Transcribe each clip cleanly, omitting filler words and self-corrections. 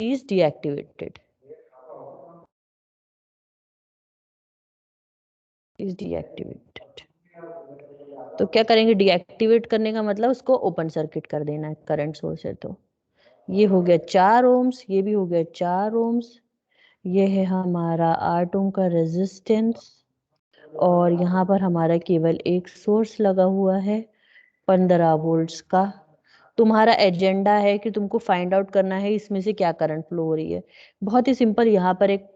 is deactivated. is deactivated. तो क्या करेंगे, डीएक्टिवेट करने का मतलब उसको ओपन सर्किट कर देना है, करंट सोर्स है तो। ये हो गया 4 ओम्स, ये भी हो गया 4 ओम्स, ये है हमारा 8 ओम का रेजिस्टेंस, और यहाँ पर हमारा केवल एक सोर्स लगा हुआ है 15 वोल्ट्स का। तुम्हारा एजेंडा है कि तुमको फाइंड आउट करना है इसमें से क्या करंट फ्लो हो रही है। बहुत ही सिंपल, यहाँ पर एक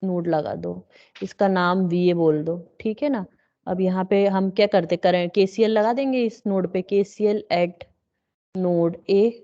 नोड लगा दो, इसका नाम वीए बोल दो, ठीक है ना। अब यहाँ पे हम क्या करते, करें केसीएल लगा देंगे इस नोड पे, केसीएल एट नोड ए,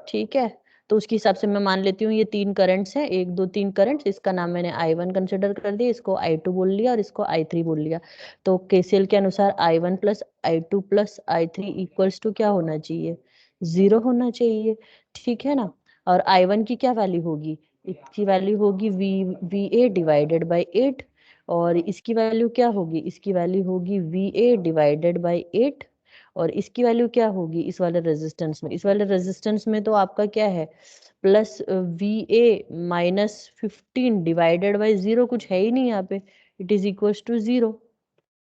ठीक है। तो उसके हिसाब से मैं मान लेती हूँ ये 3 करंट्स हैं, 1 2 3 करंट्स, इसका नाम मैंने I1 कंसिडर कर दिया, इसको I2 बोल लिया और इसको I3 बोल लिया। तो केसीएल के अनुसार I1 plus I2 plus I3 equals to क्या होना चाहिए, 0 होना चाहिए, ठीक है ना। और I1 की क्या वैल्यू होगी, इसकी वैल्यू होगी VA डिवाइडेड बाई 8, और इसकी वैल्यू क्या होगी, इसकी वैल्यू होगी VA डिवाइडेड बाई 8, और इसकी वैल्यू क्या होगी इस वाले रेजिस्टेंस में, इस वाले रेजिस्टेंस में तो आपका क्या है, plus VA minus 15 divided by 0, कुछ है ही नहीं यहाँ पे, इट इज इक्वल टू 0,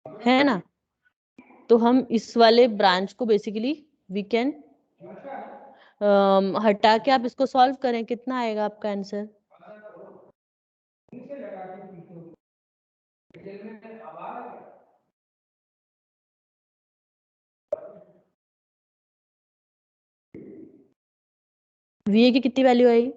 है ना। तो हम इस वाले ब्रांच को बेसिकली वी कैन हटा के आप इसको सॉल्व करें, कितना आएगा आपका आंसर। VA की कितनी वैल्यू आएगी,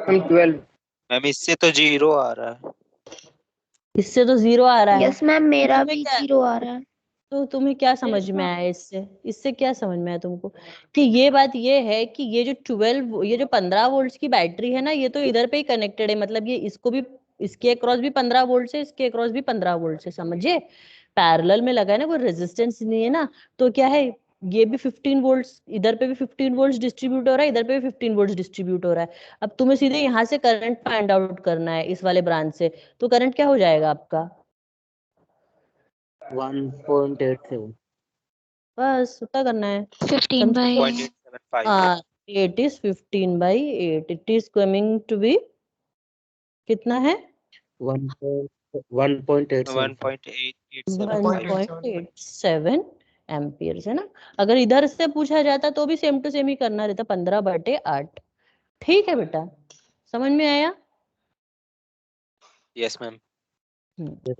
हम 12। मैम इससे तो 0 आ रहा है। इससे तो 0 आ रहा है। यस मैम, मेरा तुम्हें भी क्या, 0 आ रहा है। तो तुम्हें क्या समझ में आया इससे, इससे क्या समझ में आया तुमको, कि ये बात ये है कि ये जो 12, ये जो 15 वोल्ट्स की बैटरी है ना, ये तो इधर पे ही कनेक्टेड है, मतलब ये इसको भी, इसके अक्रॉस भी 15 वोल्ट से, इसके अक्रॉस भी 15 वोल्ट से, समझे, पैरेलल में लगा है ना, कोई रेजिस्टेंस नहीं है ना। तो क्या है, ये भी 15 वोल्ट्स, इधर पे भी 15 वोल्ट्स डिस्ट्रीब्यूट हो रहा है, इधर पे भी 15 वोल्ट्स डिस्ट्रीब्यूट हो रहा है। अब तुम्हें सीधे यहाँ से करंट फाइंड आउट करना है इस वाले ब्रांच से, तो करंट क्या हो जाएगा आपका, 1.87। बस उतना करना है, 15 समझे बाई तो। 0.875। It is 15/8, it is coming to be, कितना है, 1.87। 1.887 1.87 है ना। अगर इधर से पूछा जाता तो भी सेम टू सेम ही करना रहता, 15/8, ठीक है बेटा, समझ में आया। Yes ma'am.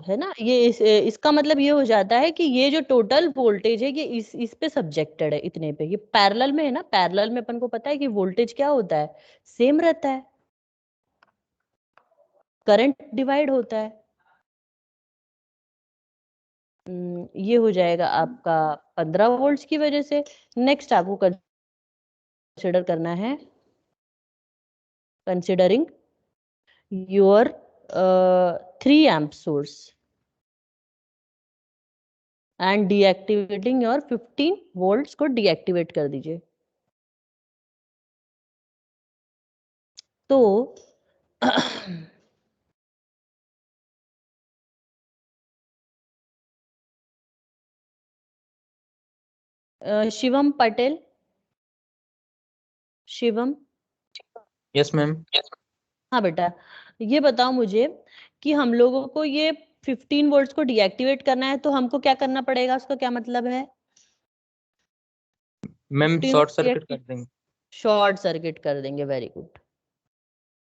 है ना, ये इसका मतलब ये हो जाता है कि ये जो टोटल वोल्टेज है ये इस पे सब्जेक्टेड है, इतने पे, ये पैरेलल में है ना, पैरेलल में अपन को पता है कि वोल्टेज क्या होता है, सेम रहता है, करंट डिवाइड होता है। ये हो जाएगा आपका 15 वोल्ट्स की वजह से। नेक्स्ट आपको कंसिडर करना है, considering your 3 amp source and deactivating your 15 volts को डीएक्टिवेट कर दीजिए। तो शिवम पटेल, शिवम, यस मैम। हाँ बेटा, ये बताओ मुझे कि हम लोगों को ये 15 वोल्ट्स को डीएक्टिवेट करना है, तो हमको क्या करना पड़ेगा, उसका क्या मतलब है, मैम शॉर्ट सर्किट कर देंगे। शॉर्ट सर्किट कर देंगे, वेरी गुड,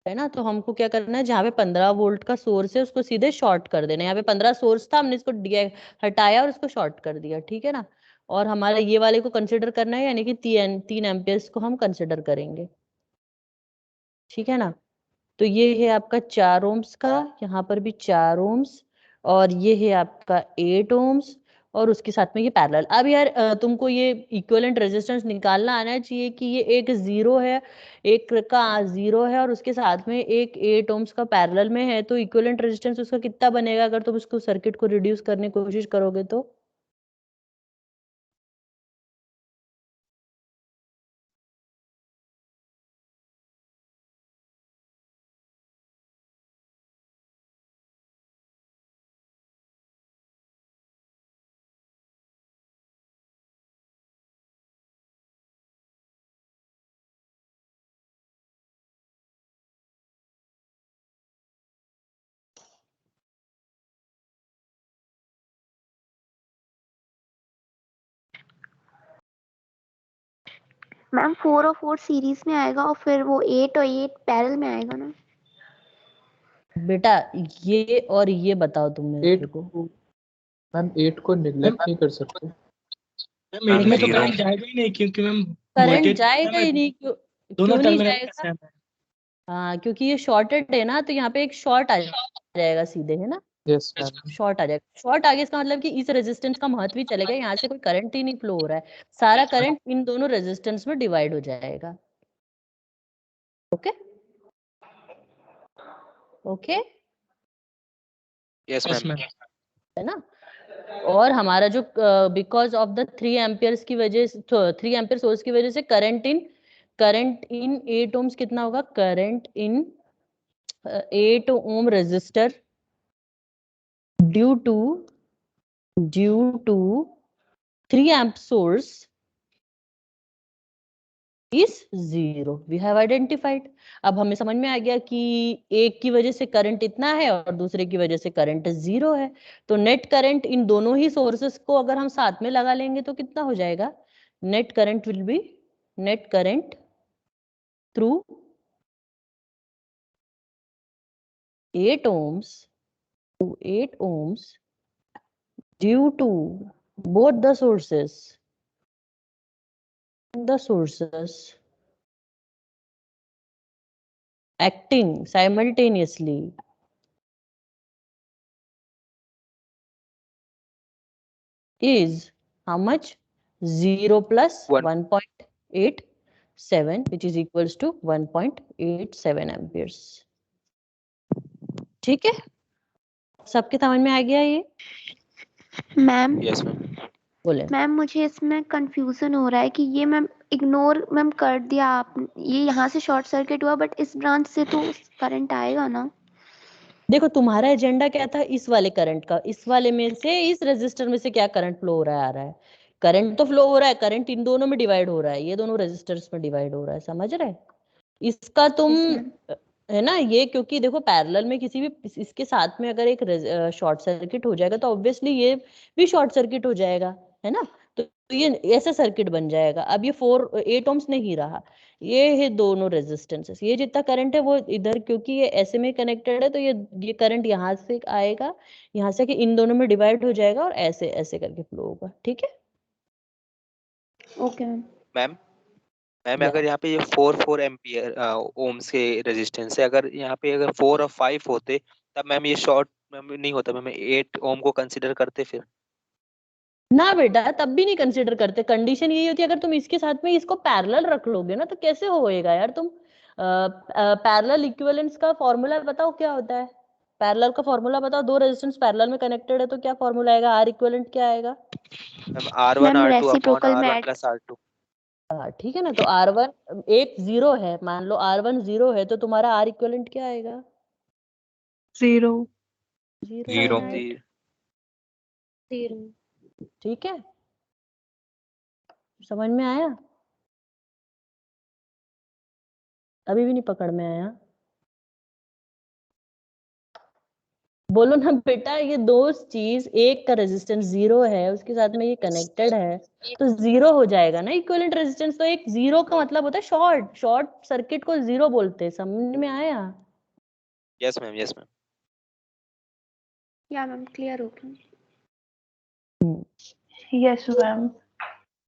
है ना। तो हमको क्या करना है, जहाँ पे 15 वोल्ट का सोर्स है उसको सीधे शॉर्ट कर देना है, यहाँ पे 15 सोर्स था, हमने इसको हटाया और इसको शॉर्ट कर दिया, ठीक है ना। और हमारे ये वाले को कंसिडर करना है, यानी कि 3 एम्पियर्स को हम कंसिडर करेंगे, ठीक है ना। तो ये है आपका 4 ओम्स का, यहाँ पर भी 4 ओम्स, और ये है आपका 8 ओम्स, और उसके साथ में ये पैरेलल। अब यार तुमको ये इक्विवेलेंट रेजिस्टेंस निकालना आना चाहिए कि ये एक जीरो है, एक का जीरो है और उसके साथ में एक 8 ओम्स का पैरेलल में है, तो इक्विवेलेंट रेजिस्टेंस उसका कितना बनेगा अगर तुम उसको सर्किट को रिड्यूस करने की कोशिश करोगे तो? मैम 4 और 4 सीरीज में आएगा और फिर वो 8 और 8 पैरेलल में आएगा ना। बेटा ये और ये बताओ तुम मेरे को। मैम 8 को नेग्लेक्ट नहीं कर सकते। मैम 8 में तो Zero. करंट जाएगा ही नहीं क्योंकि मैम करंट voltage जाएगा ही नहीं, क्यों दोनों क्यों नहीं टर्मिनल जाएगा? सेम है। हाँ, क्योंकि ये शॉर्टेड है ना, तो यहाँ पे एक शॉर्ट आ जाएगा सीधे, है ना? Yes ma'am. शॉर्ट आ जाएगा। शॉर्ट आगे इसका मतलब कि इस रेजिस्टेंस का महत्व ही चलेगा, यहाँ से कोई करंट ही नहीं फ्लो हो रहा है, सारा करंट इन दोनों रेजिस्टेंस में डिवाइड हो जाएगा। Okay okay, Yes, yes ma'am. Ma'am. है ना? और हमारा जो बिकॉज ऑफ द 3 एम्पियर्स की वजह से, 3 एम्पियर सोर्स की वजह से करंट इन 8 ओम्स कितना होगा? Current in 8 ohm resistor due to 3 amp source is 0. We have identified. अब हमें समझ में आ गया कि एक की वजह से करंट इतना है और दूसरे की वजह से करंट 0 है, तो नेट करंट इन दोनों ही सोर्सेस को अगर हम साथ में लगा लेंगे तो कितना हो जाएगा? Net current will be net current through 8 ohms to 8 ohms due to both the sources acting simultaneously is how much? 0 plus One. 1.87, which is equals to 1.87 amperes. ठीक है, सबके समझ में आ गया ये? Ma'am Yes, ma'am. बोले मैम मुझे इसमें कंफ्यूजन हो रहा है कि ये मैम इग्नोर मैम कर दिया आप, ये यहाँ से शॉर्ट सर्किट हुआ बट इस ब्रांच से तो करंट आएगा ना। देखो तुम्हारा एजेंडा क्या था इस वाले करंट का, इस वाले में से इस रेजिस्टर में से क्या करंट फ्लो हो रहा है? आ रहा है करंट, तो फ्लो हो रहा है, करंट इन दोनों में डिवाइड हो रहा है, ये दोनों रेजिस्टर्स में डिवाइड हो रहा है, समझ रहे? इसका तुम है ना ये, क्योंकि देखो पैरेलल में किसी भी इसके साथ में अगर एक शॉर्ट सर्किट हो जाएगा तो ऑब्वियसली ये भी शॉर्ट सर्किट हो जाएगा, है ना? तो ये ऐसा सर्किट बन जाएगा। अब ये 8 ओम्स नहीं रहा, ये है दोनों रेजिस्टेंसेस, ये जितना करंट है वो इधर, क्योंकि ये ऐसे में कनेक्टेड है तो ये करंट यहाँ से आएगा, यहाँ से कि इन दोनों में डिवाइड हो जाएगा और ऐसे ऐसे करके फ्लो होगा। ठीक है? Okay ma'am. मैम मैम या। अगर यहाँ पे ये 4 एम्पियर ओम्स के रेजिस्टेंस है, अगर यहाँ पे अगर 4 और 5 होते तब मैम ये शॉर्ट मैम नहीं होता, मैम 8 ओम को कंसिडर करते फिर? ना बेटा, तब भी नहीं कंसिडर करते, कंडीशन यही होती है अगर तुम इसके साथ में इसको पैरेलल रख लोगे ना तो कैसे होएगा यार? तुम पैरेलल इक्विवेलेंस का फॉर्मूला बताओ क्या होता है? पैरेलल का फॉर्मूला बताओ, दो रेजिस्टेंस पैरेलल में कनेक्टेड है तो क्या फॉर्मूला आएगा? आर इक्विवेलेंट क्या आएगा? Ma'am R1 ma'am R2 upon reciprocal में R1 प्लस R2। ठीक है ना, तो R1 एक 0 है, मान लो R1 0 है तो तुम्हारा आर इक्विवेलेंट क्या आएगा? 0 0 जी। ठीक है, समझ में आया? अभी भी नहीं पकड़ में आया? बोलो ना बेटा, ये दो चीज, एक का रेजिस्टेंस 0 है उसके साथ में ये कनेक्टेड है तो 0 हो जाएगा ना इक्विवेलेंट रेजिस्टेंस। तो एक 0 का मतलब होता है शॉर्ट सर्किट को 0 बोलते हैं, समझ में आया? Yes ma'am, yes ma'am. या मैम क्लियर हो गया। Yes ma'am.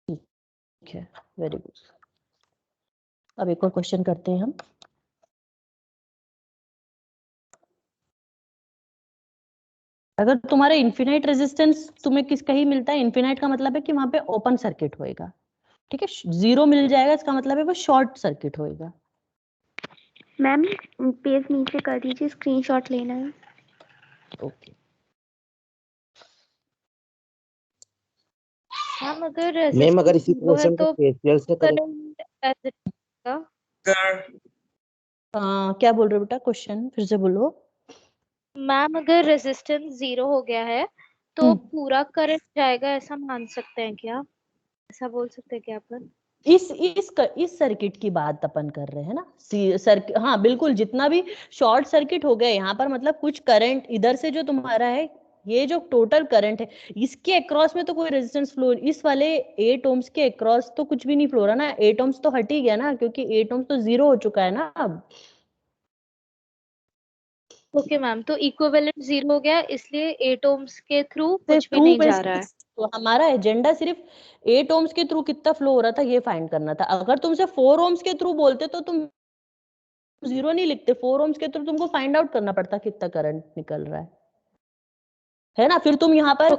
ठीक है, वेरी गुड। अब एक और क्वेश्चन करते हैं हम। अगर तुम्हारा इन्फिनाइट रेजिस्टेंस तुम्हें किसका ही मिलता है, इन्फिनाइट का मतलब है कि वहां पे ओपन सर्किट होएगा, ठीक है। 0 मिल जाएगा इसका मतलब है वो शॉर्ट सर्किट होएगा। मैम पेज नीचे कर दीजिए, स्क्रीनशॉट लेना है। ओके मैम अगर मैम अगर रेजिस्टेंस इसी 0 है क्वेश्चन को तो केसीएल से करें करंट एज इट का क्या बोल रहे हो बेटा, क्वेश्चन फिर से बोलो। मैम अगर रेजिस्टेंस 0 हो गया है तो पूरा करंट जाएगा, ऐसा मान सकते हैं क्या? ऐसा बोल सकते हैं क्या अपन? इस सर्किट की बात अपन कर रहे हैं ना, सर्किट, हाँ बिल्कुल, जितना भी शॉर्ट सर्किट हो गया यहाँ पर, मतलब कुछ करंट इधर से जो तुम्हारा है, ये जो टोटल करंट है, इसके अक्रॉस में तो कोई रेजिस्टेंस फ्लो, इस वाले 8 ohms के अक्रॉस तो कुछ भी नहीं फ्लो रहा ना, 8 ohms तो हट ही गया ना, क्योंकि 8 ohms तो 0 हो चुका है ना अब। ओके मैम, तो इक्विवेलेंट 0 हो गया, इसलिए 8 ohms के थ्रू कुछ भी नहीं जा रहा है। तो हमारा एजेंडा सिर्फ 8 ohms के थ्रू कितना फ्लो हो रहा था ये फाइंड करना था। अगर तुमसे 4 ohms के थ्रू बोलते तो तुम 0 नहीं लिखते, 4 ohms के थ्रू तुमको फाइंड आउट करना पड़ता कितना करंट निकल रहा है ना। फिर तुम यहाँ पर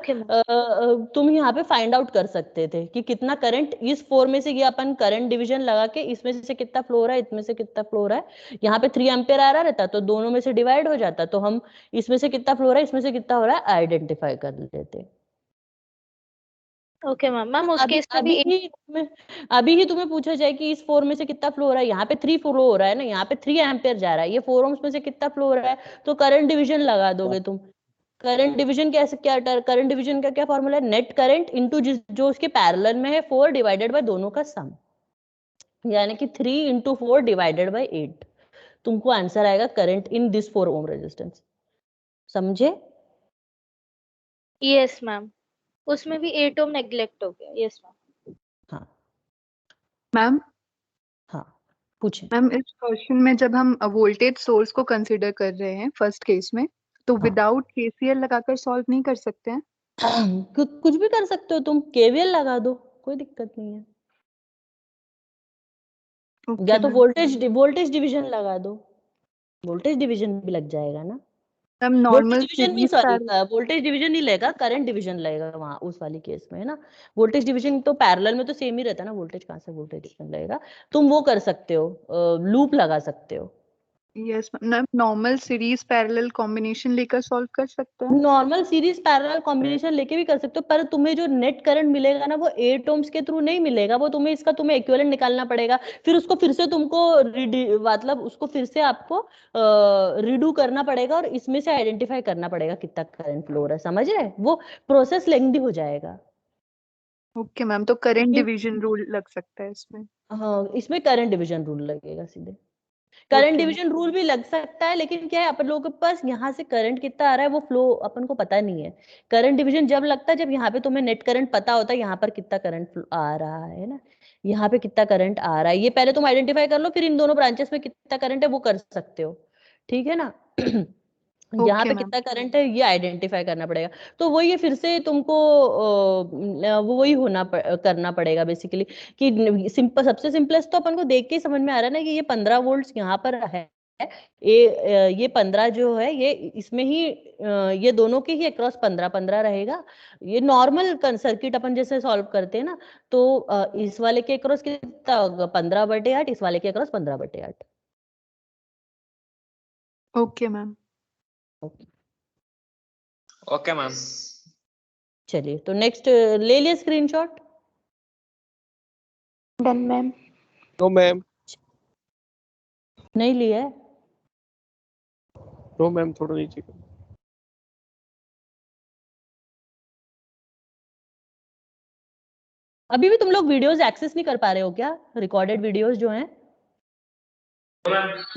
तुम यहाँ पे फाइंड आउट कर सकते थे कि कितना करंट इस 4 में से, ये अपन करंट डिवीजन लगा के इसमें से कितना फ्लो हो रहा है, इसमें से कितना फ्लो हो रहा है, यहाँ पे 3 एम्पियर आ रहा रहता तो दोनों में से डिवाइड हो जाता, तो हम इसमें से कितना फ्लो हो रहा है, इसमें से कितना हो रहा है आइडेंटिफाई कर लेते। ओके मैम, मैम उस केस में भी अभी ही तुम्हें पूछा जाए कि इस 4 में से कितना फ्लो हो रहा है, यहाँ पे 3 फ्लो हो रहा है ना, यहाँ पे 3 एम्पियर जा रहा है, ये 4 ohms में से कितना फ्लो हो रहा है, तो करंट डिवीजन लगा दोगे तुम। करंट डिवीजन कैसे, करंट डिवीजन का क्या फॉर्मूला है, नेट करंट इनटू जो उसके पैरेलल में है 4 डिवाइडेड बाय दोनों का सम, यानी कि 3 into 4 डिवाइडेड बाय 8, तुमको आंसर आएगा current in this 4 ohm resistance. समझे? यस मैम, उसमें भी 8 ohm नेग्लेक्ट हो गया। Yes ma'am. हाँ मैम हाँ पूछे। मैम इस क्वेश्चन में जब हम वोल्टेज सोर्स को कंसीडर कर रहे हैं फर्स्ट केस में, तो विदाउट केसीएल लगाकर सॉल्व नहीं कर सकते हैं? कुछ भी कर सकते हो तुम, केवीएल लगा दो, कोई दिक्कत नहीं है। या तो वोल्टेज डिवीजन लगा दो, वोल्टेज डिवीजन भी लग जाएगा ना। मैम वोल्टेज नॉर्मल डिवीजन नहीं, सॉरी वोल्टेज डिवीजन नहीं लगेगा, करंट डिवीजन लगेगा वहां उस वाली केस में, है ना। वोल्टेज डिवीजन तो पैरेलल में तो सेम ही रहता है ना, वोल्टेज कहाँ से वोल्टेज डिवीजन लगेगा, तुम वो कर सकते हो, लूप लगा सकते हो। Yes ma'am, normal series parallel combination लेकर सॉल्व कर सकते हैं? नॉर्मल सीरीज पैरेलल कॉम्बिनेशन लेके भी कर सकते हो, पर तुम्हें जो नेट करंट मिलेगा ना वो 8 ohms के थ्रू नहीं मिलेगा, वो तुम्हें इक्विवेलेंट निकालना पड़ेगा, फिर उसको फिर से तुमको मतलब उसको फिर से आपको रिडू करना पड़ेगा और इसमें से आइडेंटिफाई करना पड़ेगा कितना करंट फ्लो हो रहा है, समझ रहे? वो प्रोसेस लेंथी हो जाएगा। ओके मैम, तो करंट डिवीजन रूल लग सकता है इसमें? हाँ इसमें करंट डिवीजन रूल लगेगा सीधे। करंट डिवीजन रूल भी लग सकता है, लेकिन क्या है अपन लोगों के पास यहाँ से करंट कितना आ रहा है वो फ्लो अपन को पता नहीं है। करंट डिवीजन जब लगता है जब यहाँ पे तुम्हें नेट करंट पता होता है, यहाँ पर कितना करंट आ रहा है ना, यहाँ पे कितना करंट आ रहा है, ये पहले तुम आइडेंटिफाई कर लो, फिर इन दोनों ब्रांचेस में कितना करंट है वो कर सकते हो, ठीक है ना। यहाँ पे कितना करंट है ये आइडेंटिफाई करना पड़ेगा, तो वही है, फिर से तुमको वही करना पड़ेगा बेसिकली, कि सबसे सिंपलेस्ट तो अपन को देख के ही समझ में आ रहा है ना कि ये 15 वोल्ट्स यहाँ पर है, ये 15 जो है ये इसमें ही ये दोनों के ही अक्रॉस 15 रहेगा। ये नॉर्मल सर्किट अपन जैसे सॉल्व करते हैं ना, तो इस वाले के अक्रॉस कितना होगा 15/8, इस वाले के across 15/8। Okay ma'am. Okay ma'am. चलिए तो नेक्स्ट ले लिया screenshot. Done ma'am. No ma'am. नहीं लिया है? नो मैम, थोड़ा नीचे करो। अभी भी तुम लोग वीडियोस एक्सेस नहीं कर पा रहे हो क्या, रिकॉर्डेड वीडियोस जो हैं?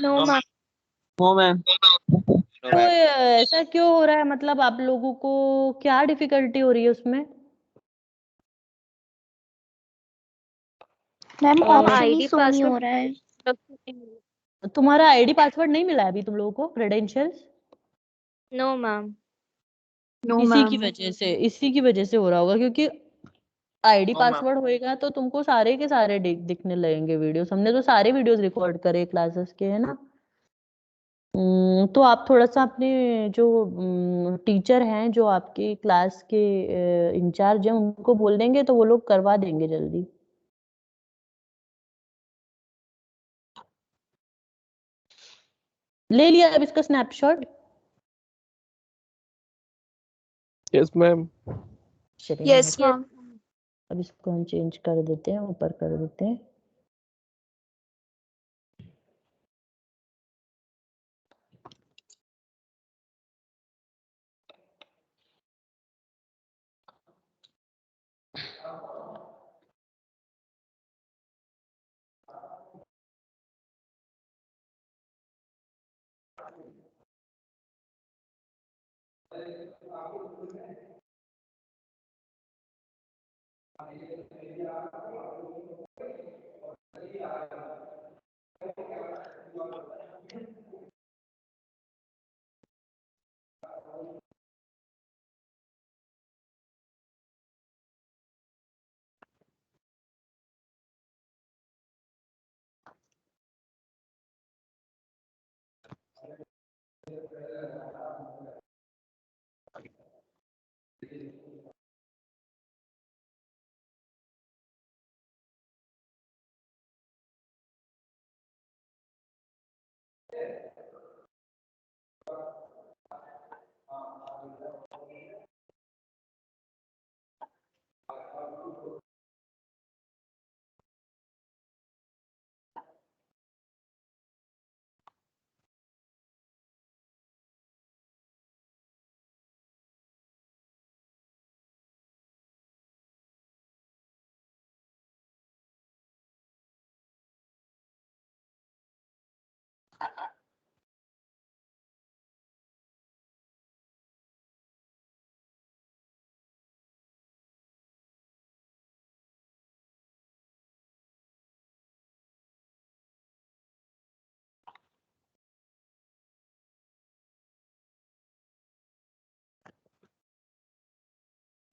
No ma'am. No ma'am. तो ऐसा क्यों हो रहा है, मतलब आप लोगों को क्या डिफिकल्टी हो रही है उसमें? मैम ऑप्शन ही आईडी शो नहीं हो रहा है। तुम्हारा आईडी पासवर्ड नहीं मिला है अभी तुम लोगों को, क्रेडेंशियल्स? No ma'am. इसी की वजह से हो रहा होगा, क्योंकि आईडी पासवर्ड होएगा तो तुमको सारे के सारे दिखने लगेंगे वीडियोस। हमने तो सारे वीडियोस रिकॉर्ड करे क्लासेस के, है ना। तो आप थोड़ा सा अपने जो टीचर हैं, जो आपके क्लास के इंचार्ज हैं, उनको बोल देंगे तो वो लोग करवा देंगे जल्दी। ले लिया अब इसका स्नैपशॉट? Yes ma'am. चलिए यस मैम। अब इसको हम चेंज कर देते हैं, ऊपर कर देते हैं।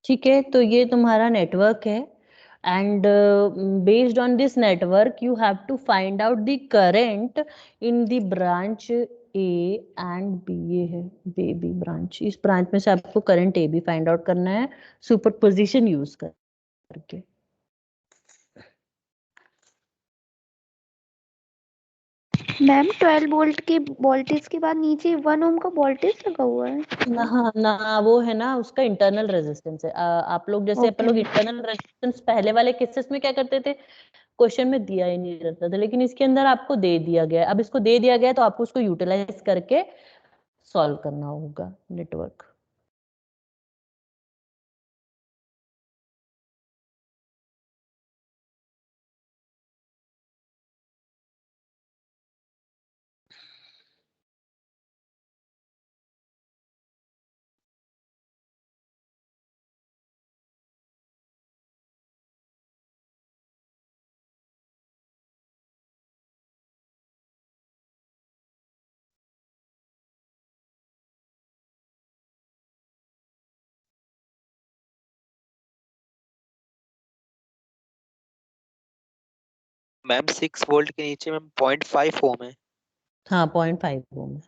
ठीक है, तो ये तुम्हारा नेटवर्क है and based on this network you have to find out the current in the branch A and B. ये है बी ब्रांच, इस ब्रांच में से आपको current A B find out करना है सुपरपोजिशन यूज करके। मैम 12 वोल्ट के वोल्टेज के बाद नीचे 1 ओम का वोल्टेज लगा हुआ है। ना वो है ना, उसका इंटरनल रेजिस्टेंस है। आप लोग जैसे अपन लोग इंटरनल रेजिस्टेंस पहले वाले केसेस में क्या करते थे, क्वेश्चन में दिया ही नहीं रहता था, लेकिन इसके अंदर आपको दे दिया गया है। अब इसको दे दिया गया है तो आपको उसको यूटिलाइज करके सॉल्व करना होगा नेटवर्क। मैम 6 वोल्ट के नीचे मैम 0.5 ओम है। हाँ 0.5 ओम है।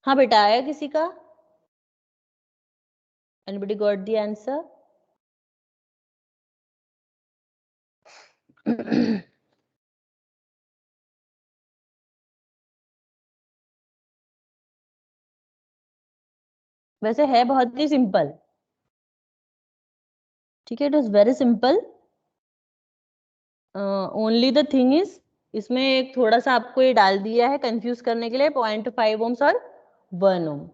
हाँ बेटा, आया किसी का? Anybody got the answer? वैसे है बहुत ही सिंपल, ठीक है, it is very simple. Only the thing is, इसमें एक थोड़ा सा आपको ये डाल दिया है कंफ्यूज करने के लिए, 0.5 ओम्स और 1 ओम,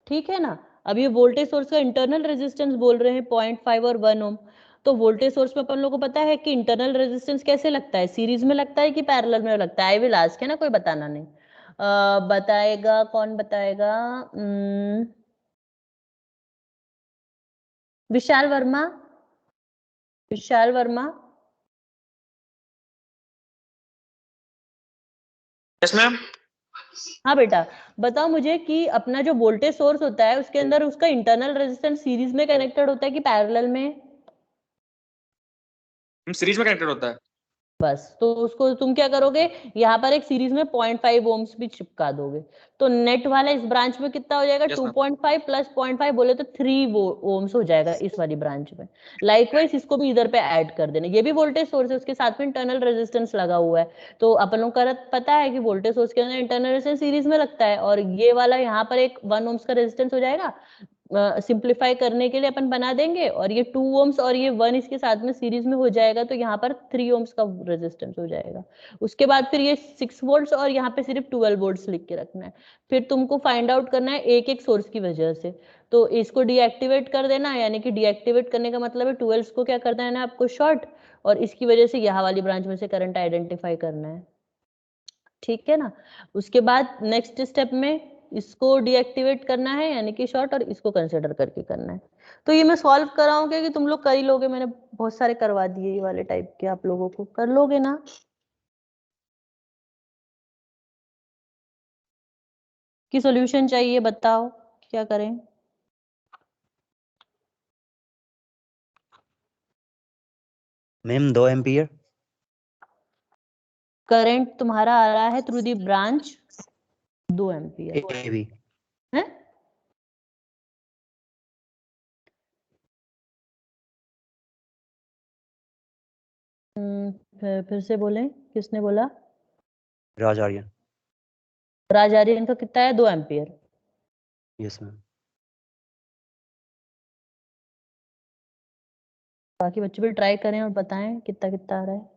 ठीक है ना। अब ये वोल्टेज सोर्स का इंटरनल रेजिस्टेंस बोल रहे हैं 0.5 और 1 ओम। तो वोल्टेज सोर्स में अपन लोगों को पता है कि इंटरनल रेजिस्टेंस कैसे लगता है, सीरीज में लगता है कि पैरेलल में लगता है। आई विल आस्क, है ना, कोई बताना नहीं। बताएगा कौन बताएगा? विशाल वर्मा, विशाल वर्मा। Yes ma'am. हाँ बेटा, बताओ मुझे कि अपना जो वोल्टेज सोर्स होता है उसके अंदर उसका इंटरनल रेजिस्टेंस सीरीज में कनेक्टेड होता है कि पैरेलल में? सीरीज में कनेक्टेड होता है। बस, तो उसको तुम क्या करोगे, यहाँ पर एक सीरीज में 0.5 ओम्स भी चिपका दोगे, तो नेट वाला इस ब्रांच में कितना हो जाएगा? Yes, ma'am. 2.5 प्लस 0.5 बोले तो 3 ओम्स हो जाएगा इस वाली ब्रांच में। लाइकवाइज इसको भी इधर पे ऐड कर देना, ये भी वोल्टेज सोर्स है, उसके साथ में इंटरनल रेजिस्टेंस लगा हुआ है। तो अपन लोग का पता है कि वोल्टेज सोर्स के अंदर इंटरनल रेजिस्टेंस सीरीज में लगता है, और ये वाला यहाँ पर एक 1 ओम्स का रेजिस्टेंस हो जाएगा। सिंप्लीफाई करने के लिए अपन बना देंगे, और ये 2 ओम्स और ये 1 इसके साथ में सीरीज में हो जाएगा, तो यहाँ पर 3 ओम्स का रेजिस्टेंस हो जाएगा। उसके बाद फिर ये 6 वोल्ट्स और यहाँ पे सिर्फ 12 वोल्ट्स लिख के रखना है। फिर तुमको फाइंड आउट करना है एक एक सोर्स की वजह से, तो इसको डीएक्टिवेट कर देना, यानी कि डीएक्टिवेट करने का मतलब है 12 को क्या करना है ना आपको, शॉर्ट, और इसकी वजह से यहाँ वाली ब्रांच में से करंट आइडेंटिफाई करना है, ठीक है ना। उसके बाद नेक्स्ट स्टेप में इसको डीएक्टिवेट करना है, यानी कि शॉर्ट, और इसको कंसिडर करके करना है। तो ये मैं सॉल्व कराऊंगी कि तुम लोग कर ही लोगे, मैंने बहुत सारे करवा दिए ये वाले टाइप के, आप लोगों को कर लोगे ना? कि सॉल्यूशन चाहिए, बताओ क्या करें? मैम 2 एम्पियर करंट तुम्हारा आ रहा है through the branch 2 ampere AB. है। फिर से बोलें, किसने बोला? राज आर्यन। राज आर्यन का कितना है? 2 एम्पियर। Yes ma'am. बाकी बच्चे भी ट्राई करें और बताएं कितना कितना आ रहा है।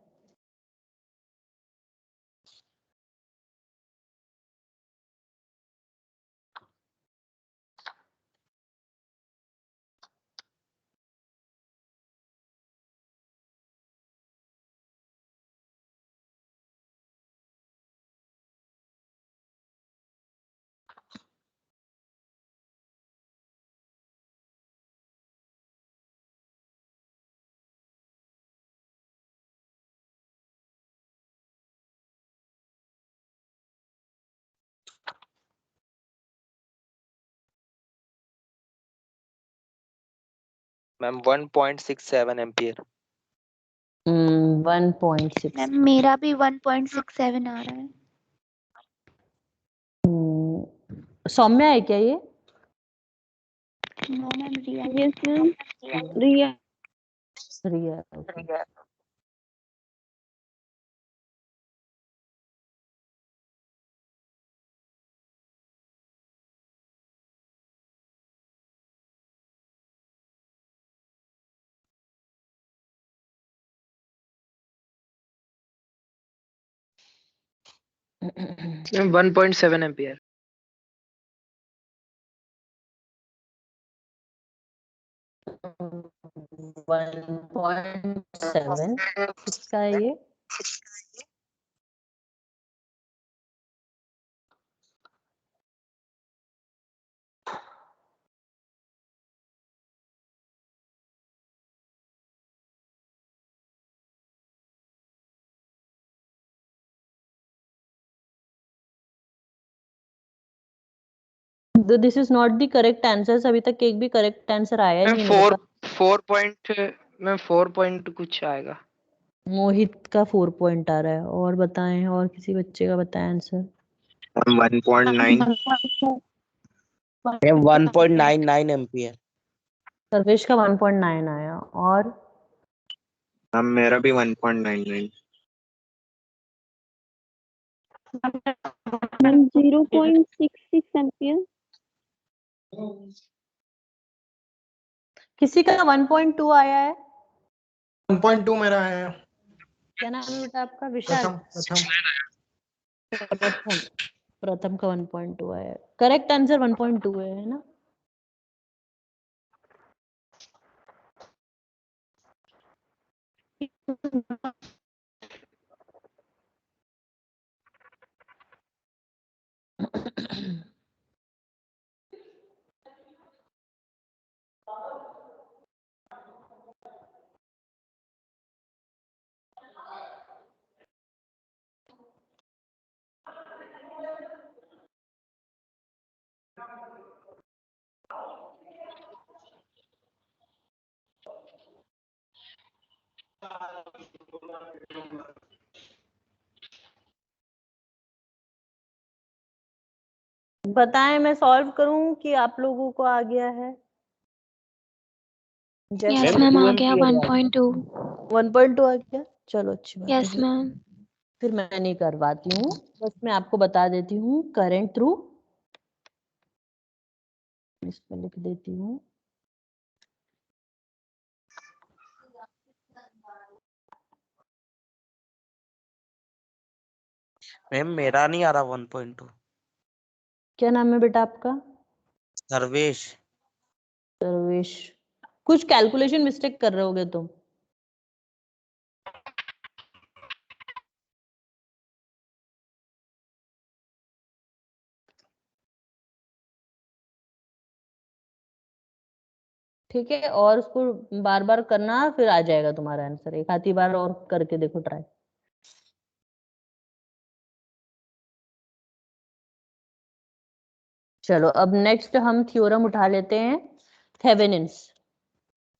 Ma'am 1.67 ampere. 1.6। मैम मेरा भी 1.67 आ रहा है। सौम्या है क्या ये? नो मैम, रिया। यस मैम, रिया। रिया, okay. Ma'am 1.7 ampere. 1.7 किसका है ये? This is not the correct answer, अभी तक एक भी करेक्ट आंसर आया नहीं है मेरे पास। 4 पॉइंट कुछ आएगा। मोहित का 4 पॉइंट आ रहा है, और बताएं, और किसी बच्चे का बताएं आंसर। 1.9। Ma'am 1.99 ampere. सर्वेश का 1.9 आया। और मैम मेरा भी 1.99। Ma'am 0.66 ampere. किसी का 1.2 आया है? 1.2 मेरा है। क्या नाम है बेटा आपका? विशाल। प्रथम प्रथम का 1.2 आया है। करेक्ट आंसर 1.2 है ना? बताएं, मैं सॉल्व करूं कि आप लोगों को आ गया है? यस मैम आ गया 1.2। 1.2 आ गया। चलो अच्छी बात है। Yes ma'am. फिर मैं नहीं करवाती हूँ, बस मैं आपको बता देती हूँ करंट थ्रू। इसमें लिख देती हूँ मैम मेरा नहीं आ रहा 1.2। क्या नाम है बेटा आपका? सर्वेश। सर्वेश। कुछ कैलकुलेशन मिस्टेक कर रहे होगे तुम। ठीक है, और उसको बार बार करना, फिर आ जाएगा तुम्हारा आंसर। एक आधी बार और करके देखो ट्राई। चलो अब नेक्स्ट हम थ्योरम उठा लेते हैं, थेवेनिन्स।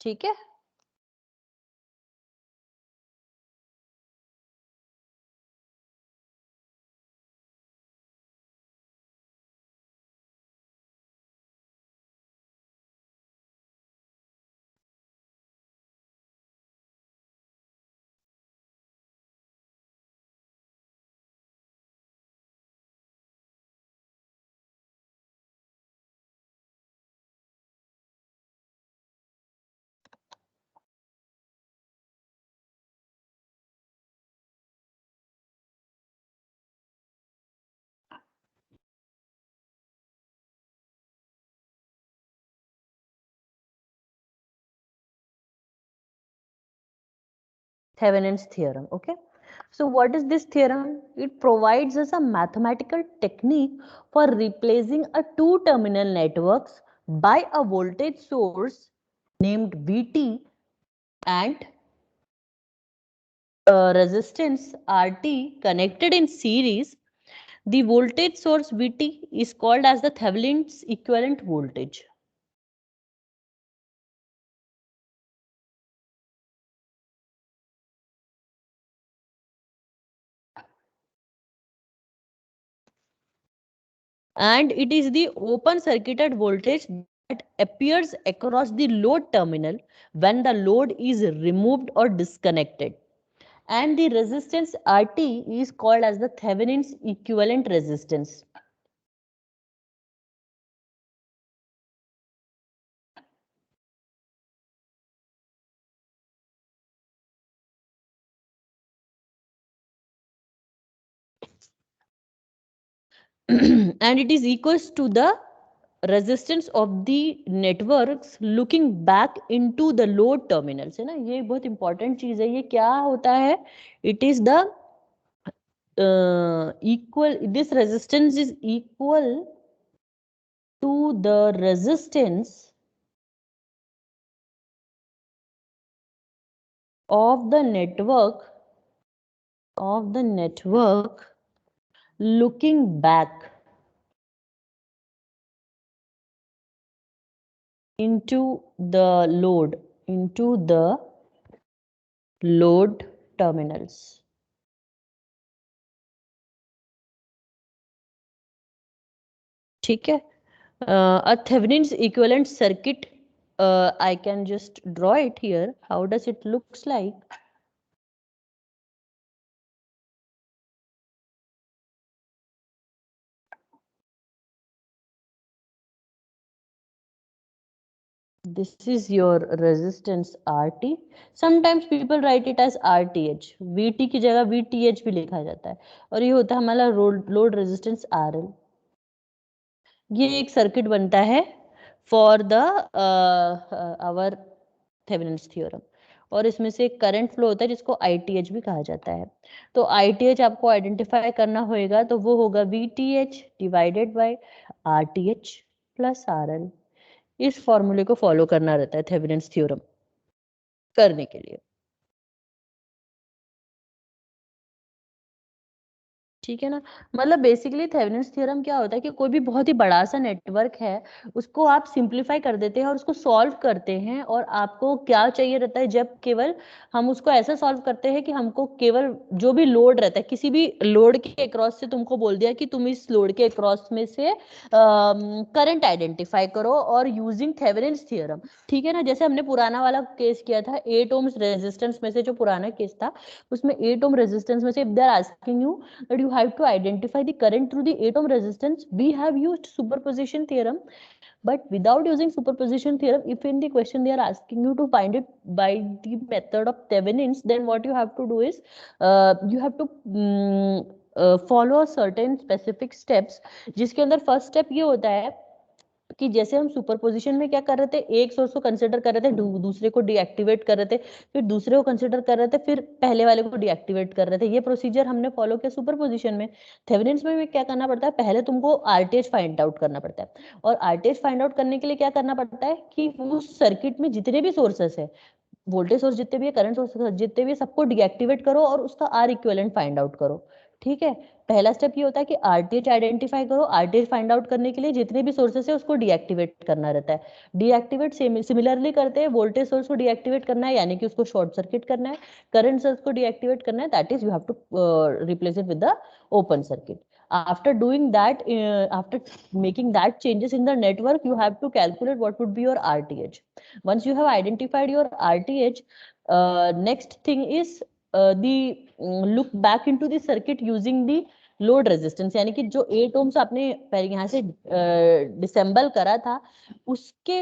ठीक है, Thevenin's theorem. Okay, so what is this theorem? It provides us a mathematical technique for replacing a two terminal networks by a voltage source named Vt and resistance RT connected in series. The voltage source Vt is called as the Thevenin's equivalent voltage. And it is the open circuited voltage that appears across the load terminal when the load is removed or disconnected. And the resistance RT is called as the Thevenin's equivalent resistance. And it is equals to the resistance of the networks looking back into the load terminals, है ना? ये बहुत important चीज है। ये क्या होता है? It is the equal, this resistance is equal to the resistance of the network looking back into the load terminals. ठीक है, a Thevenin's equivalent circuit, I can just draw it here. How does it looks like? This is your resistance RT. Sometimes people write it as RTH. VT की जगह VTH भी लिखा जाता है, और ये होता है हमारा लोड रेजिस्टेंस RL. ये एक सर्किट बनता है for the our Thevenin's theorem, और इसमें से एक करंट फ्लो होता है जिसको ITH भी कहा जाता है. तो ITH आपको आइडेंटिफाई करना होगा, तो वो होगा VTH divided by RTH plus RL. इस फॉर्मूले को फॉलो करना रहता है थेवेनिन्स थ्योरम करने के लिए. ठीक है ना. मतलब बेसिकली थेवेनिन्स थ्योरम क्या होता है कि कोई भी बहुत ही बड़ा सा नेटवर्क है उसको आप सिंप्लीफाई कर देते हैं और उसको सॉल्व करते हैं, और आपको क्या चाहिए रहता है, जब केवल हम उसको ऐसा सॉल्व करते हैं कि हमको केवल जो भी लोड रहता है, किसी भी लोड के अक्रॉस से तुमको बोल दिया कि तुम इस लोड के अक्रॉस में से करंट आइडेंटिफाई करो और यूजिंग थेवेनिन्स थ्योरम. ठीक है ना. जैसे हमने पुराना वाला केस किया था 8 ओम्स रेजिस्टेंस में से, जो पुराना केस था उसमें 8 ओम रेजिस्टेंस में से if they are asking you that you have to identify the current through the 8 ohm resistance, we have used superposition theorem. But without using superposition theorem, if in the question they are asking you to find it by the method of Thevenin's, then what you have to do is you have to follow certain specific steps, जिसके अंदर first step ये होता है कि जैसे हम superposition में क्या कर रहे थे, एक सोर्स को कंसिडर कर रहे थे, दूसरे को डीएक्टिवेट कर रहे थे, फिर दूसरे को कंसिडर कर रहे थे, फिर पहले वाले को डीएक्टिवेट कर रहे थे. ये प्रोसीजर हमने फॉलो किया सुपरपोजिशन में. थेवेनिन्स में क्या करना पड़ता है, पहले तुमको आरटीएच फाइंड आउट करना पड़ता है, और आरटीएच फाइंड आउट करने के लिए क्या करना पड़ता है कि उस सर्किट में जितने भी सोर्सेस है, वोल्टेज सोर्स जितने भी है, करंट सोर्स जितने भी, सबको डीएक्टिवेट करो और उसका आर इक्विवेलेंट फाइंड आउट करो. ठीक है. पहला स्टेप ये होता है कि आरटीएच आइडेंटिफाई करो. आरटीएच फाइंड आउट करने के लिए जितने भी सोर्सेस है उसको डीएक्टिवेट करना रहता है. डीएक्टिवेट सिमिलरली करते हैं, वोल्टेज सोर्स को डीएक्टिवेट करना है यानी कि उसको शॉर्ट सर्किट करना है, करंट सोर्स को डीएक्टिवेट करना है, that is you have to replace it with the open circuit. After doing that, after making that changes in the network, you have to calculate what would be your RTH. Once you have identified your RTH, next thing is the look back into the circuit using the load resistance, यानी कि जो 8 ohms आपने यहाँ से disassemble करा था उसकी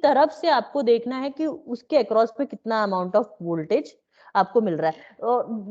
तरफ से आपको देखना है कि उसके अक्रॉस पे कितना अमाउंट ऑफ वोल्टेज आपको मिल रहा है.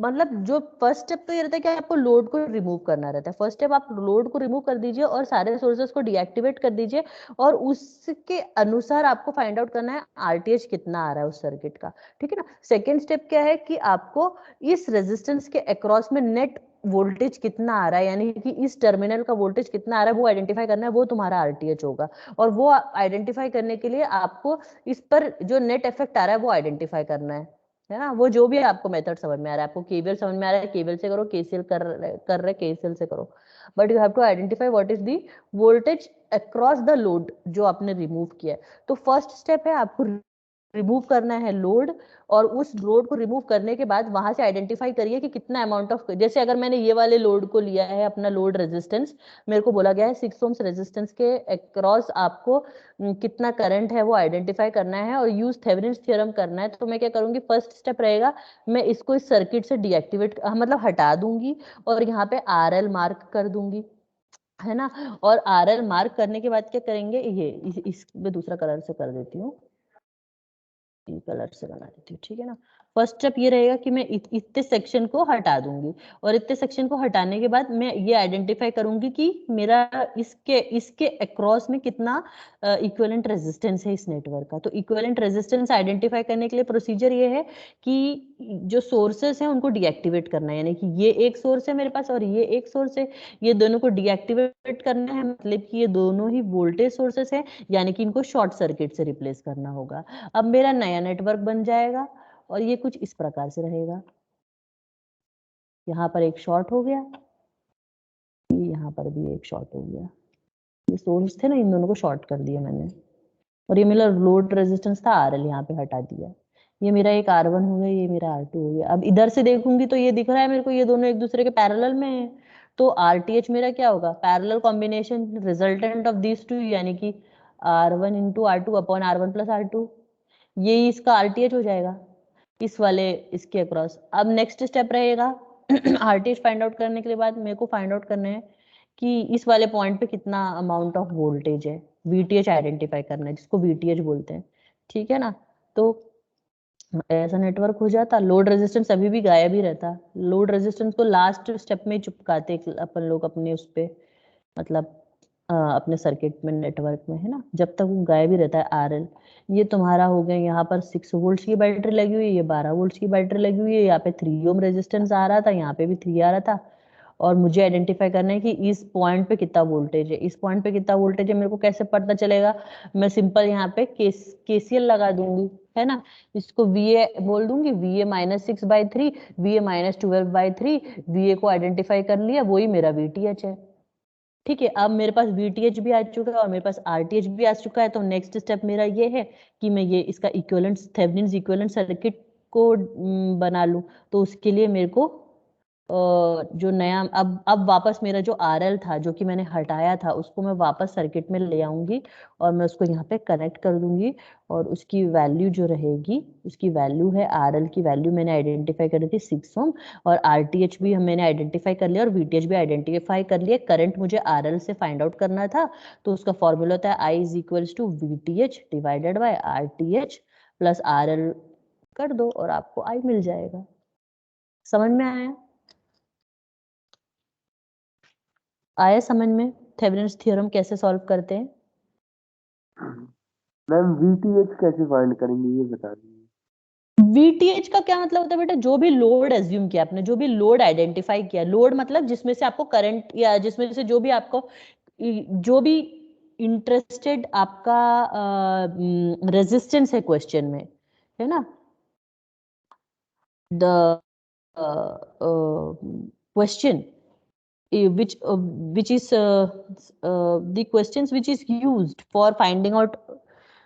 मतलब जो फर्स्ट स्टेप तो ये रहता है कि आपको लोड को रिमूव करना रहता है. फर्स्ट स्टेप आप लोड को रिमूव कर दीजिए और सारे सोर्सेस को डीएक्टिवेट कर दीजिए, और उसके अनुसार आपको फाइंड आउट करना है आरटीएच कितना आ रहा है उस सर्किट का. ठीक है ना. सेकेंड स्टेप क्या है कि आपको इस रेजिस्टेंस के अक्रॉस में नेट वोल्टेज कितना आ रहा है, यानी कि इस टर्मिनल का वोल्टेज कितना आ रहा है वो आइडेंटिफाई करना है, वो तुम्हारा आरटीएच होगा. और वो आइडेंटिफाई करने के लिए आपको इस पर जो नेट इफेक्ट आ रहा है वो आइडेंटिफाई करना है ना. वो जो भी आपको मेथड समझ में आ रहा है, आपको केवीएल समझ में आ रहा है केवीएल से करो, केसीएल कर रहे केसीएल से करो, but you have to identify what is the voltage across the load जो आपने रिमूव किया है. तो फर्स्ट स्टेप है आपको रिमूव करना है लोड, और उस लोड को रिमूव करने के बाद वहां से आइडेंटिफाई करिए कि कितना अमाउंट ऑफ, जैसे अगर मैंने ये वाले लोड को लिया है अपना लोड रेजिस्टेंस, मेरे को बोला गया है 6 ओम्स रेजिस्टेंस के अक्रॉस आपको कितना करंट है वो आइडेंटिफाई करना है और यूज थेवेनिन्स थ्योरम करना है. तो मैं क्या करूंगी, फर्स्ट स्टेप रहेगा मैं इसको इस सर्किट से डीएक्टिवेट मतलब हटा दूंगी और यहाँ पे आरएल मार्क कर दूंगी, है ना. और आरएल मार्क करने के बाद क्या करेंगे, ये इसमें दूसरा कलर से कर देती हूँ, कलर से बना देती हूँ. ठीक है ना. फर्स्ट स्टेप ये रहेगा कि मैं इतने सेक्शन को हटा दूंगी, और इतने सेक्शन को हटाने के बाद मैं ये आइडेंटिफाई करूंगी कि मेरा इसके अक्रॉस में कितना इक्विवेलेंट रेजिस्टेंस है इस नेटवर्क का. तो इक्विवेलेंट रेजिस्टेंस आइडेंटिफाई करने के लिए प्रोसीजर ये है कि जो सोर्सेस हैं उनको डीएक्टिवेट करना है, यानी कि ये एक सोर्स है मेरे पास और ये एक सोर्स है, ये दोनों को डीएक्टिवेट करना है, मतलब कि ये दोनों ही वोल्टेज सोर्सेस है, यानी कि इनको शॉर्ट सर्किट से रिप्लेस करना होगा. अब मेरा नया नेटवर्क बन जाएगा और ये कुछ इस प्रकार से रहेगा. यहाँ पर एक शॉर्ट हो गया, यहाँ पर भी एक शॉर्ट हो गया, ये सोर्स थे ना, इन दोनों को शॉर्ट कर दिया मैंने, और ये मेरा लोड रेजिस्टेंस था आरएल, यहाँ पे हटा दिया. ये मेरा एक R1 हो गया, ये मेरा R2 हो गया. अब इधर से देखूंगी तो ये दिख रहा है मेरे को ये दोनों एक दूसरे के पैरेलल में है, तो RTH मेरा क्या होगा, parallel combination resultant of these two, यानी कि R1 into R2 upon R1 plus R2, ये इसका RTH हो जाएगा इस वाले इसके अक्रॉस। अब नेक्स्ट स्टेप रहेगा RTH फाइंड आउट करने के बाद मेरे को फाइंड आउट करना है कि इस वाले पॉइंट पे कितना अमाउंट ऑफ वोल्टेज है, VTH आइडेंटिफाई करना है, जिसको VTH बोलते हैं, ठीक है ना। तो ऐसा नेटवर्क हो जाता, लोड रेजिस्टेंस अभी भी गायब ही रहता, लोड रेजिस्टेंस को लास्ट स्टेप में चिपकाते अपन लोग अपने उस पे, मतलब अपने सर्किट में, नेटवर्क में, है ना, जब तक वो गायब ही रहता है RL। ये तुम्हारा हो गया, यहाँ पर 6 वोल्ट की बैटरी लगी हुई है, ये 12 वोल्ट की बैटरी लगी हुई है, यहाँ पे 3 ओम रेजिस्टेंस आ रहा था, यहाँ पे भी 3 आ रहा था, और मुझे आइडेंटिफाई करना है कि इस पॉइंट पे कितना वोल्टेज है, इस पॉइंट पे कितना वोल्टेज है, मेरे को कैसे पता चलेगा, मैं सिंपल यहाँ पे KCL लगा दूंगी, है ना, इसको VA बोल दूंगी, VA -6/3, VA -12/3, VA को आइडेंटिफाई कर लिया, वही मेरा VTH है, ठीक है। अब मेरे पास VTH भी आ चुका है और मेरे पास RTH भी आ चुका है, तो नेक्स्ट स्टेप मेरा ये है कि मैं ये इसका इक्विवेलेंट, थेवेनिन्स इक्विवेलेंट सर्किट को बना लूं। तो उसके लिए मेरे को जो नया, अब वापस मेरा जो RL था जो कि मैंने हटाया था, उसको मैं वापस सर्किट में ले आऊंगी और मैं उसको यहाँ पे कनेक्ट कर दूंगी, और उसकी वैल्यू जो रहेगी, उसकी वैल्यू है, RL की वैल्यू मैंने आइडेंटिफाई करी थी 6 ओम, और RTH भी मैंने आइडेंटिफाई कर लिया और VTH भी आइडेंटिफाई कर लिया। करंट मुझे RL से फाइंड आउट करना था, तो उसका फॉर्मूला होता है I = VTH divided by RTH plus RL कर दो और आपको I मिल जाएगा। समझ में आया समझ में थेवेनिन्स थ्योरम कैसे सॉल्व करते हैं? मैम VTH कैसे फाइंड करेंगे ये बता दीजिए। VTH का क्या मतलब होता है बेटा, जो भी लोड एज्यूम किया आपने, जो भी लोड आइडेंटिफाई किया, लोड मतलब जिसमें से आपको करंट, या जिसमें से जो भी आपको, जो भी इंटरेस्टेड आपका रेजिस्टेंस है क्वेश्चन में, है ना, the question which is the questions which is used for finding out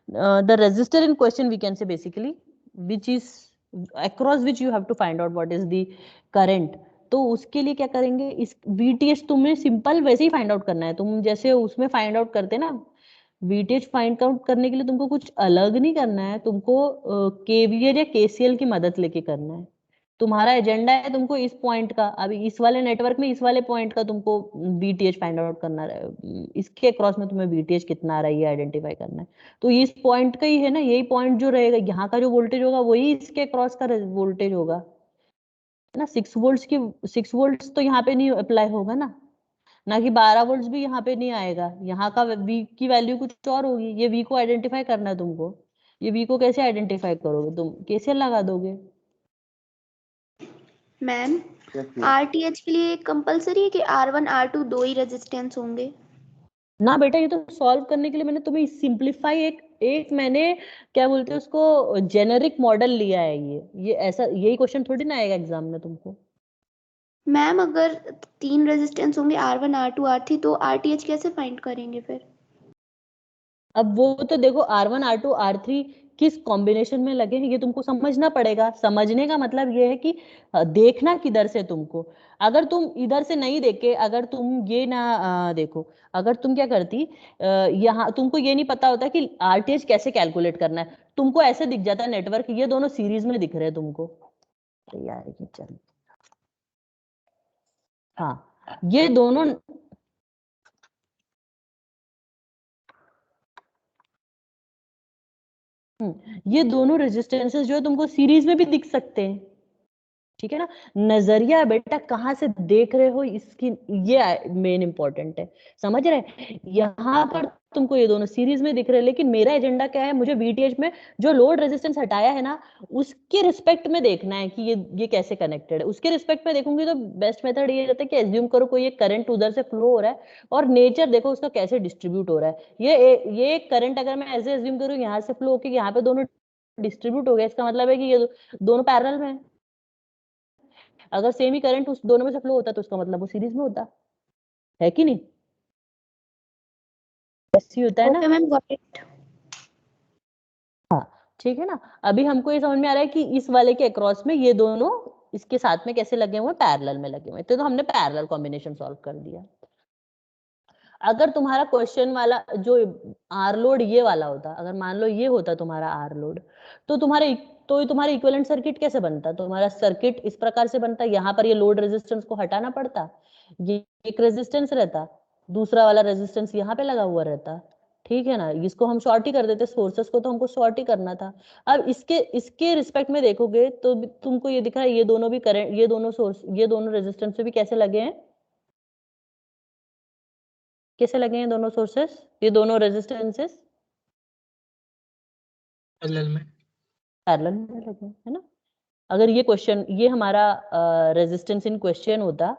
the resistor in question, we can say basically, which is across which you have to find out what is the current। तो उसके लिए क्या करेंगे, इस VTH तुम्हें simple वैसे ही find out करना है, तुम जैसे उसमें फाइंड आउट करते ना, VTH फाइंड आउट करने के लिए तुमको कुछ अलग नहीं करना है, तुमको KVL या KCL की मदद लेके करना है। तुम्हारा एजेंडा है तुमको इस पॉइंट का, अभी इस वाले नेटवर्क में इस वाले पॉइंट का तुमको VTH फाइंड आउट करना है, इसके क्रॉस में तुम्हें VTH कितना आ रहा है ये आइडेंटिफाई करना है। तो इस पॉइंट का ही है ना, यही पॉइंट जो रहेगा, यहाँ का जो वोल्टेज होगा वही इसके क्रॉस का वोल्टेज होगा, है ना। 6 वोल्ट तो यहाँ पे नहीं अप्लाई होगा ना कि 12 वोल्ट भी यहाँ पे नहीं आएगा, यहाँ का V की वैल्यू कुछ और होगी, ये V को आइडेंटिफाई करना है तुमको। ये V को कैसे आइडेंटिफाई करोगे, तुम KCL लगा दोगे। मैम RTH के लिए कंपलसरी है कि R1 R2 दो ही रेजिस्टेंस होंगे? ना बेटा, ये तो सॉल्व करने के लिए मैंने तुम्हें सिंपलीफाई एक मैंने क्या बोलते हैं उसको, जेनेरिक मॉडल लिया है। ये ऐसा, यही क्वेश्चन थोड़ी ना आएगा एग्जाम में तुमको। मैम अगर 3 रेजिस्टेंस होंगे R1 R2 R3 तो RTH कैसे फाइंड करेंगे फिर? अब वो तो देखो R1 R2 R3 किस कॉम्बिनेशन में लगे हैं ये तुमको समझना पड़ेगा। समझने का मतलब ये है कि देखना किधर से तुमको, अगर तुम इधर से नहीं देखे, अगर तुम ये ना देखो, अगर तुम क्या करती, यहाँ तुमको ये नहीं पता होता कि RTH कैसे कैलकुलेट करना है, तुमको ऐसे दिख जाता है नेटवर्क, ये दोनों सीरीज में दिख रहे हैं तुमको। यार ये चल, हाँ ये दोनों ये दोनों रेजिस्टेंसेस जो है तुमको सीरीज में भी दिख सकते हैं, ठीक है ना। नजरिया बेटा कहाँ से देख रहे हो इसकी, ये मेन इंपॉर्टेंट है, समझ रहे। यहाँ पर तुमको ये दोनों सीरीज में दिख रहे हैं, लेकिन मेरा एजेंडा क्या है, मुझे VTH में जो लोड रेजिस्टेंस हटाया है ना, उसके रिस्पेक्ट में देखना है कि ये कैसे कनेक्टेड है। उसके रिस्पेक्ट में देखूंगी तो बेस्ट मेथड ये रहता है कि एज्यूम करो कोई एक करंट उधर से फ्लो हो रहा है और नेचर देखो उसका कैसे डिस्ट्रीब्यूट हो रहा है। ये करंट अगर मैं ऐसे एज्यूम करूँ यहाँ से फ्लो होकर यहाँ पे दोनों डिस्ट्रीब्यूट हो गया, इसका मतलब है कि ये दोनों पैरेलल में है। अगर सेम ही करंट उस दोनों में से फ्लो होता तो उसका मतलब वो सीरीज में होता है कि नहीं, ऐसी होता है ना। Ma'am got it. हाँ ठीक है ना। अभी हमको ये समझ में आ रहा है कि इस वाले के अक्रॉस में ये दोनों इसके साथ में कैसे लगे हुए, पैरेलल में लगे हुए, तो हमने पैरेलल कॉम्बिनेशन सॉल्व कर दिया। अगर तुम्हारा क्वेश्चन वाला जो आर लोड ये वाला होता, अगर मान लो ये होता तुम्हारा आर लोड, तो तुम्हारा इक्विवेलेंट सर्किट कैसे बनता, तुम्हारा सर्किट इस प्रकार से बनता, यहाँ पर ये लोड रेजिस्टेंस को हटाना पड़ता, ये एक रेजिस्टेंस रहता, दूसरा वाला रेजिस्टेंस यहाँ पे लगा हुआ रहता, ठीक है ना, इसको हम शॉर्ट ही कर देते, सोर्सेस को तो हमको शॉर्ट ही करना था। अब इसके रिस्पेक्ट में देखोगे तो तुमको ये दिख रहा है, ये दोनों भी करंट, ये दोनों सोर्स, ये दोनों रेजिस्टेंस पे भी कैसे लगे हैं, कैसे लगे हैं दोनों सोर्सेस, ये दोनों रेजिस्टेंसेस पैरेलल में लगे, है ना। अगर ये क्वेश्चन, ये हमारा रेजिस्टेंस इन क्वेश्चन होता,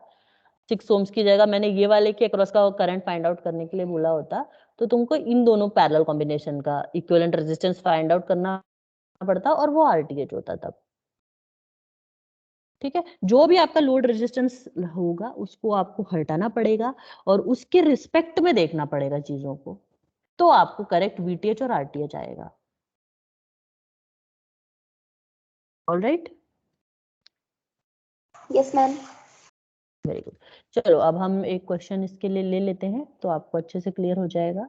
6 ओम्स की जगह मैंने ये वाले के अक्रॉस का करंट फाइंड आउट करने के लिए बोला होता, तो तुमको इन दोनों पैरेलल कॉम्बिनेशन का इक्विवेलेंट रेजिस्टेंस फाइंड आउट करना पड़ता और वो आरटीएच होता तब, ठीक है। जो भी आपका लोड रेजिस्टेंस होगा उसको आपको हटाना पड़ेगा और उसके रिस्पेक्ट में देखना पड़ेगा चीजों को, तो आपको करेक्ट वीटीएच और आरटीएच आएगा। All right, yes ma'am. Very good. चलो अब हम एक क्वेश्चन इसके लिए ले लेते हैं तो आपको अच्छे से क्लियर हो जाएगा।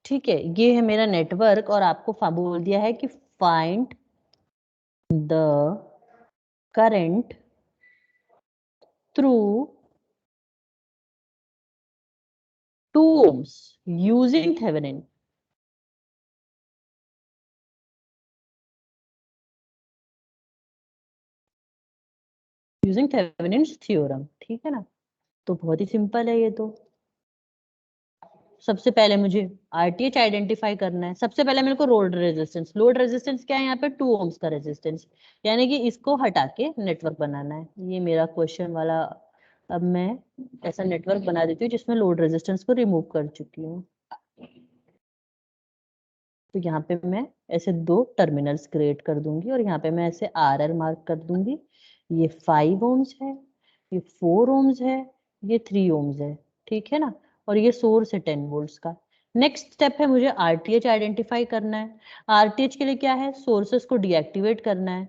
ठीक है, ये है मेरा नेटवर्क और आपको बोल दिया है कि find the current through 2 ohms using Thevenin. Using Thevenin's theorem, ठीक है ना। तो बहुत ही सिंपल है ये तो। सबसे पहले मुझे आरटीएच आइडेंटिफाई करना है। सबसे पहले मेरे को लोड रेजिस्टेंस क्या है यहाँ पे, 2 ohms का रेजिस्टेंस, यानी कि इसको हटा के नेटवर्क बनाना है। ये मेरा क्वेश्चन वाला, अब मैं ऐसा नेटवर्क बना देती हूँ जिसमें लोड रेजिस्टेंस को रिमूव कर चुकी हूँ। तो यहाँ पे मैं ऐसे 2 टर्मिनल्स क्रिएट कर दूंगी और यहाँ पे मैं ऐसे RL मार्क कर दूंगी। ये 5 ohms है, ये 4 ohms है, ये 3 ohms है, ठीक है ना। और ये सोर्स है 10 वोल्ट्स का। नेक्स्ट स्टेप है मुझे आरटीएच आइडेंटिफाई करना है। आरटीएच के लिए क्या है, सोर्सेस को डीएक्टिवेट करना है।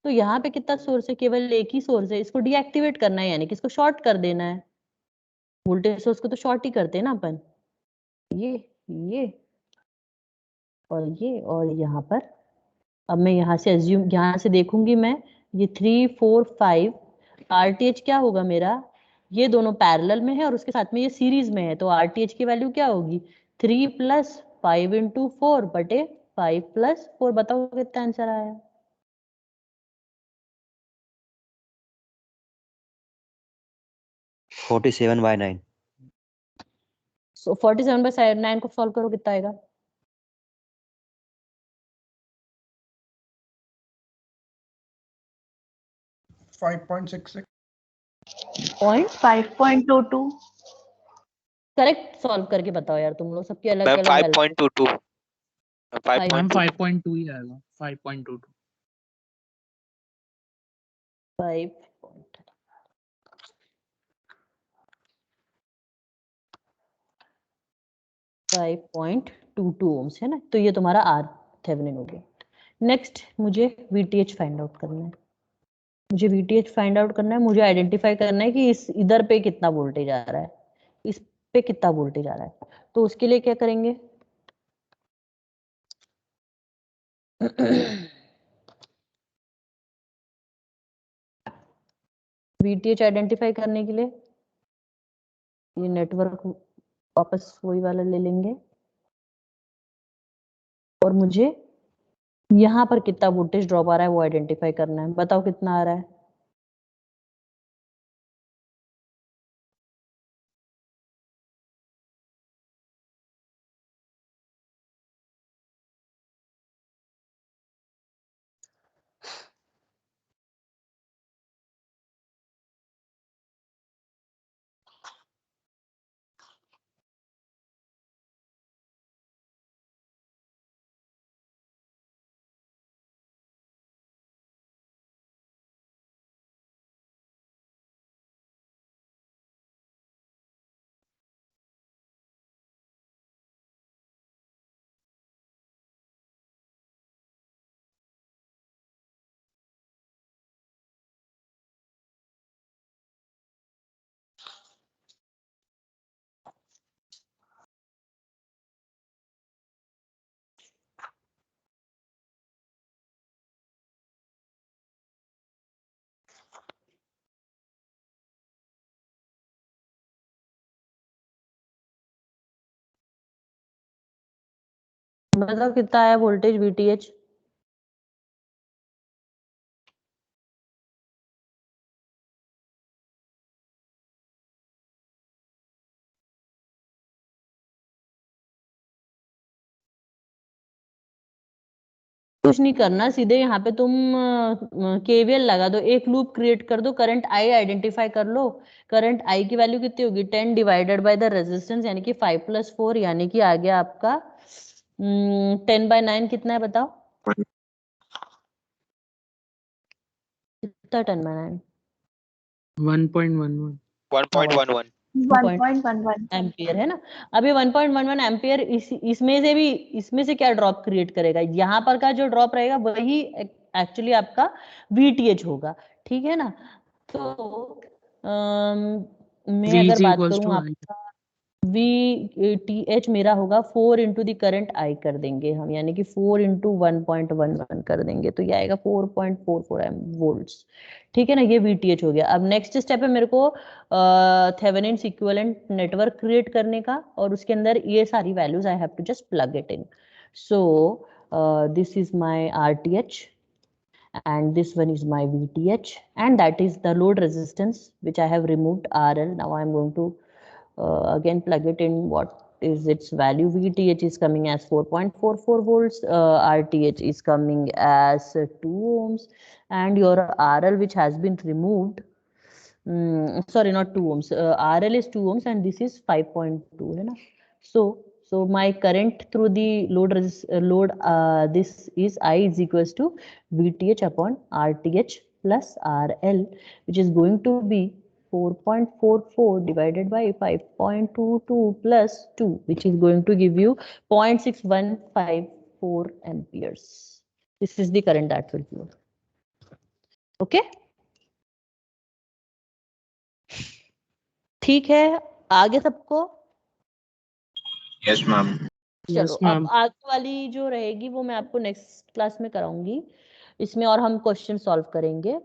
तो यहाँ पे कितना सोर्स है, केवल एक ही सोर्स है, इसको डीएक्टिवेट करना है, यानी कि इसको शॉर्ट कर देना है। वोल्टेज सोर्स को तो शॉर्ट ही करते हैं ना अपन, ये और यहाँ पर। अब मैं यहाँ से अज्यूम, यहाँ से देखूंगी मैं, ये 3 4 5 आरटीएच क्या होगा मेरा, ये दोनों पैरेलल में है और उसके साथ में ये सीरीज में है, तो आरटीएच की वैल्यू क्या होगी, 3 + 5 × 4 बटे 5 + 4। बताओ कितना आंसर आया। है 47/9। सो 47/9 को सॉल्व करो, कितना आएगा। 5.66 5.22 करेक्ट सॉल्व करके बताओ यार तुम लोग, सबकी अलग मैम अलग 5.22 मैम 5.2 5.2 ही आएगा, 5.22। 5.22 ohms है ना। तो ये तुम्हारा आर थेवेनिन हो गया। नेक्स्ट मुझे वीटीएच फाइंड आउट करना है। मुझे आइडेंटिफाई करना है कि इस इधर पे कितना वोल्टेज आ रहा है, इस पे कितना वोल्टेज आ रहा है। तो उसके लिए क्या करेंगे VTH आइडेंटिफाई करने के लिए ये नेटवर्क वापस वही वाला ले लेंगे और मुझे यहाँ पर कितना वोल्टेज ड्रॉप आ रहा है वो आइडेंटिफाई करना है। बताओ कितना आ रहा है। बताओ कितना आया वोल्टेज VTH। कुछ नहीं करना, सीधे यहाँ पे तुम KVL लगा दो, एक लूप क्रिएट कर दो, करंट I आइडेंटिफाई कर लो। करंट I की वैल्यू कितनी होगी 10 डिवाइडेड बाय द रेजिस्टेंस यानी कि 5 + 4 यानी कि आ गया आपका 10/9 कितना है बताओ कितना 10/9 1.11 1.11 1.11 एम्पियर है ना। अब ये 1.11 एम्पियर इसमें से क्या ड्रॉप क्रिएट करेगा, यहाँ पर का जो ड्रॉप रहेगा वही एक्चुअली आपका VTH होगा, ठीक है ना। तो मैं अगर VG बात equals करूं to I. आपका VTH मेरा होगा 4 इंटू द करंट I कर देंगे हम, यानी कि 4 इंटू 1.11 कर देंगे तो ये आएगा 4.44 वोल्ट्स, ठीक है ना। ये VTH हो गया। अब नेक्स्ट स्टेप है मेरे को थेवेनिन्स इक्विवेलेंट नेटवर्क क्रिएट करने का और उसके अंदर ये सारी values I have to just plug it in. So this is my RTH and this one is my VTH and that is the load resistance which I have removed RL. Now I am going to again plug it in. What is its value? VTH is coming as 4.44 volts, RTH is coming as 2 ohms and your RL which has been removed, sorry not 2 ohms, RL is 2 ohms and this is 5.2 है ना। So my current through the load this is I is equals to VTH upon RTH plus RL, which is going to be 4.44 divided by 5.22 plus 2, which is going to give you 0.6154 amperes. This is the current that will flow. Okay. ठीक है, आगे सबको। Yes ma'am. चलो अब आगे वाली जो रहेगी वो मैं आपको नेक्स्ट क्लास में कराऊंगी, इसमें और हम क्वेश्चन सॉल्व करेंगे।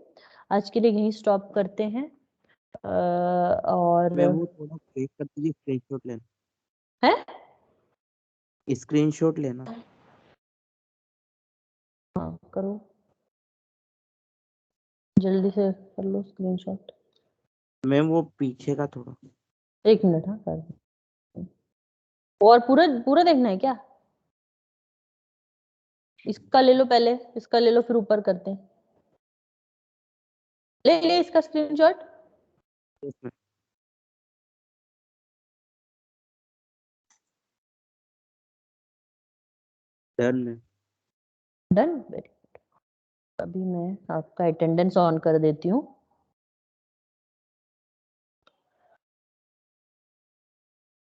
आज के लिए यहीं स्टॉप करते हैं और मैं वो थोड़ा ब्रेक कर दीजिए, स्क्रीनशॉट लेना है, स्क्रीनशॉट लेना। हाँ करो, जल्दी से कर लो स्क्रीनशॉट। मैम वो पीछे का थोड़ा 1 मिनट, हाँ कर दो। और पूरा पूरा देखना है क्या? इसका ले लो पहले, इसका ले लो फिर ऊपर करते हैं। ले इसका स्क्रीनशॉट। Done very good. अभी मैं आपका अटेंडेंस ऑन कर देती हूँ।